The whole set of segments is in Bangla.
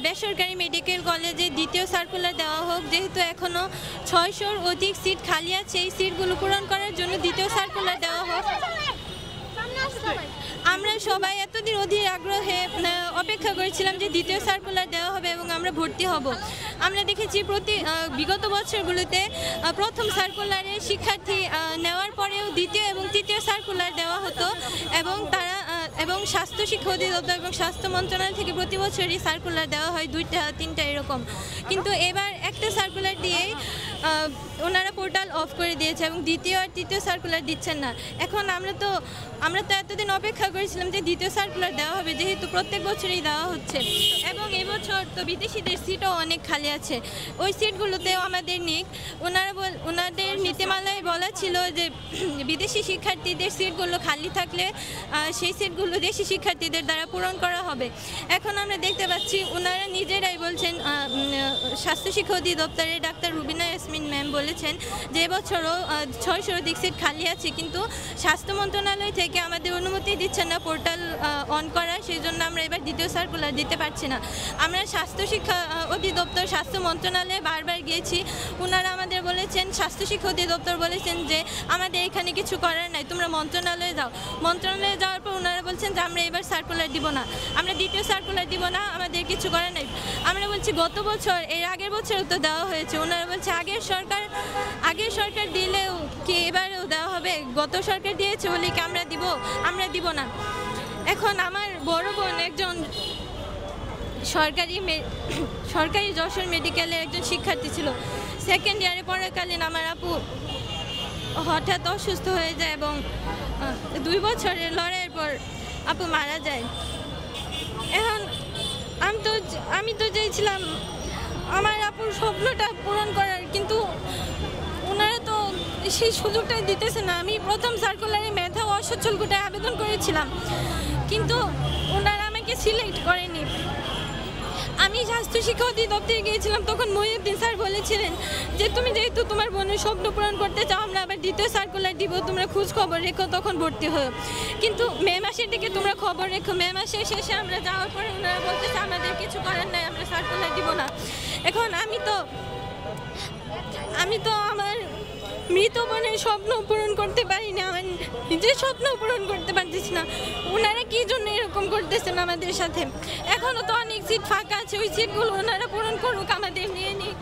বেসরকারি মেডিকেল কলেজে দ্বিতীয় সার্কুলার দেওয়া হোক, যেহেতু এখনও 600-র অধিক সিট খালি আছে। এই সিটগুলো পূরণ করার জন্য দ্বিতীয় সার্কুলার দেওয়া হোক। আমরা সবাই এতদিন অধীর আগ্রহে অপেক্ষা করেছিলাম যে দ্বিতীয় সার্কুলার দেওয়া হবে এবং আমরা ভর্তি হব। আমরা দেখেছি বিগত বছরগুলোতে প্রথম সার্কুলারে শিক্ষার্থী নেওয়ার পরেও দ্বিতীয় এবং তৃতীয় সার্কুলার দেওয়া হতো এবং স্বাস্থ্য শিক্ষা অধিদপ্তর এবং স্বাস্থ্য মন্ত্রণালয় থেকে প্রতি বছরই সার্কুলার দেওয়া হয় 2-3টা এরকম। কিন্তু এবার একটা সার্কুলার দিয়েই ওনারা পোর্টাল অফ করে দিয়েছে এবং দ্বিতীয় আর তৃতীয় সার্কুলার দিচ্ছেন না। এখন আমরা তো এতদিন অপেক্ষা করেছিলাম যে দ্বিতীয় সার্কুলার দেওয়া হবে, যেহেতু প্রত্যেক বছরই দেওয়া হচ্ছে এবং এবছর তো বিদেশিদের সিটও অনেক খালি আছে। ওই সিটগুলোতেও আমাদের নিক। ওনাদের নীতিমালায় বলা ছিল যে বিদেশি শিক্ষার্থীদের সিটগুলো খালি থাকলে সেই সিটগুলো দেশি শিক্ষার্থীদের দ্বারা পূরণ করা হবে। এখন আমরা দেখতে পাচ্ছি ওনারা নিজেরাই বলছেন, স্বাস্থ্য শিক্ষা অধিদপ্তরের ডাক্তার রুবিনা ইয়াসমিন ম্যাম বলেছেন যে এবছরও 600-র অধিক সিট খালি আছে, কিন্তু স্বাস্থ্য মন্ত্রণালয় থেকে আমাদের অনুমতি দিচ্ছেন না পোর্টাল অন করার। সেই জন্য আমরা এবার দ্বিতীয় সার্কুলার দিতে পারছি না। আমরা স্বাস্থ্য শিক্ষা অধিদপ্তর স্বাস্থ্য মন্ত্রণালয়ে বারবার গিয়েছি। ওনারা আমাদের বলেছেন, স্বাস্থ্য শিক্ষা অধিদপ্তর বলেছেন যে আমাদের এখানে কিছু করার নাই, তোমরা মন্ত্রণালয়ে যাও। মন্ত্রণালয়ে যাওয়ার পর ওনারা বলছেন যে আমরা এবার সার্কুলার দিব না, আমরা দ্বিতীয় সার্কুলার দিব না, আমাদের কিছু করার নাই। আমরা বলছি গত বছর, এর আগের বছরও তো দেওয়া হয়েছে। ওনারা বলছে আগের সরকার দিলেও কি এবারেও দেওয়া হবে? গত সরকার দিয়েছে বলে কি আমরা দিব না। এখন আমার বড় বোন একজন সরকারি যশোর মেডিকেলের একজন শিক্ষার্থী ছিল। সেকেন্ড ইয়ারে পড়াকালীন আমার আপু হঠাৎ অসুস্থ হয়ে যায় এবং 2 বছরের লড়াইয়ের পর আপু মারা যায়। এখন আমি তো চাইছিলাম আমার আপুর স্বপ্নটা পূরণ করার, কিন্তু ওনারা তো সেই সুযোগটা দিতেছে না। আমি প্রথম সার্কুলারে মেধা ও অসচ্ছল কোটায় আবেদন করেছিলাম, কিন্তু ওনারা আমাকে সিলেক্ট করেনি। আমি স্বাস্থ্য শিক্ষা অধিদপ্তরে গিয়েছিলাম, তখন মহিউদ্দিন স্যার বলেছিলেন যে তুমি যেহেতু তোমার বোনের স্বপ্ন পূরণ করতে চাও, আমরা আবার দ্বিতীয় সার্কুলার দিব, তোমরা খোঁজ খবর রেখো, তখন ভর্তি হও। কিন্তু মে মাসের দিকে তোমরা খবর রেখো। মে মাসের শেষে আমরা যাওয়ার পরে ওনারা বলতেছে আমাদের কিছু করার নাই, আমরা সার্কুলার দিব না। এখন আমি তো আমার মৃত বোনের স্বপ্ন পূরণ করতে পারি না, আমার নিজের স্বপ্ন পূরণ করতে পারতেছি না। ওনারা কি জন্য এরকম করতেছেন আমাদের সাথে? এখনও তো অনেক সিট ফাঁকা আছে, ওই সিটগুলো ওনারা পূরণ করুক, আমাদের নিয়ে নিক।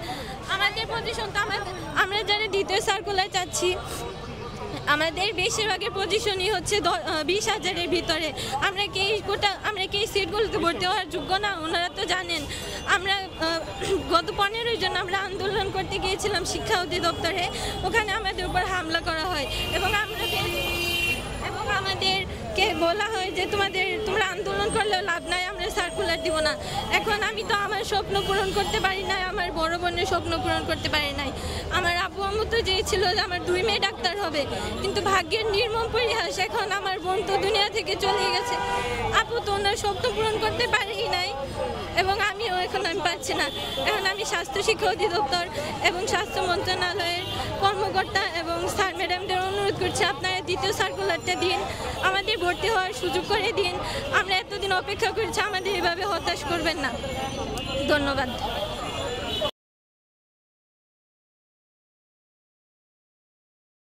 আমাদের পজিশন তো আমরা যারা দ্বিতীয় সার্কুলার চাচ্ছি, আমাদের বেশিরভাগের পজিশনই হচ্ছে 20,000-এর ভিতরে। আমরা কি এই সিটগুলোতে ভর্তি হওয়ার যোগ্য না? ওনারা তো জানেন। আমরা গত 15 জন আমরা আন্দোলন করতে গিয়েছিলাম শিক্ষা অধিদপ্তরে, ওখানে আমাদের উপর হামলা করা হয় এবং আমাদেরকে বলা হয় যে তোমরা আন্দোলন করলেও লাভ নাই, আমরা সার্কুলার দিব না। এখন আমি তো আমার স্বপ্ন পূরণ করতে পারি নাই, আমার বড় বোনের স্বপ্ন পূরণ করতে পারি নাই। আমার আব্বু আম্মু তো চেয়েছিল যে আমার 2 মেয়ে ডাক্তার হবে, কিন্তু ভাগ্যের নির্মম পরিহাস, এখন আমার বোন তো দুনিয়া থেকে চলে গেছে। আপু তো ওনার স্বপ্ন পূরণ করতে পারি নাই এবং আমিও এখন পারছি না। এখন আমি স্বাস্থ্য শিক্ষা অধিদপ্তর এবং স্বাস্থ্য মন্ত্রণালয়ের কর্মকর্তা এবং স্যার ম্যাডামদের অনুরোধ করছি, আপনারা দ্বিতীয় সার্কুলারটা দিন, আমাদের ভর্তি হওয়ার সুযোগ করে দিন। আমরা এতদিন অপেক্ষা করছি, আমাদের এভাবে হতাশ করবেন না। ধন্যবাদ।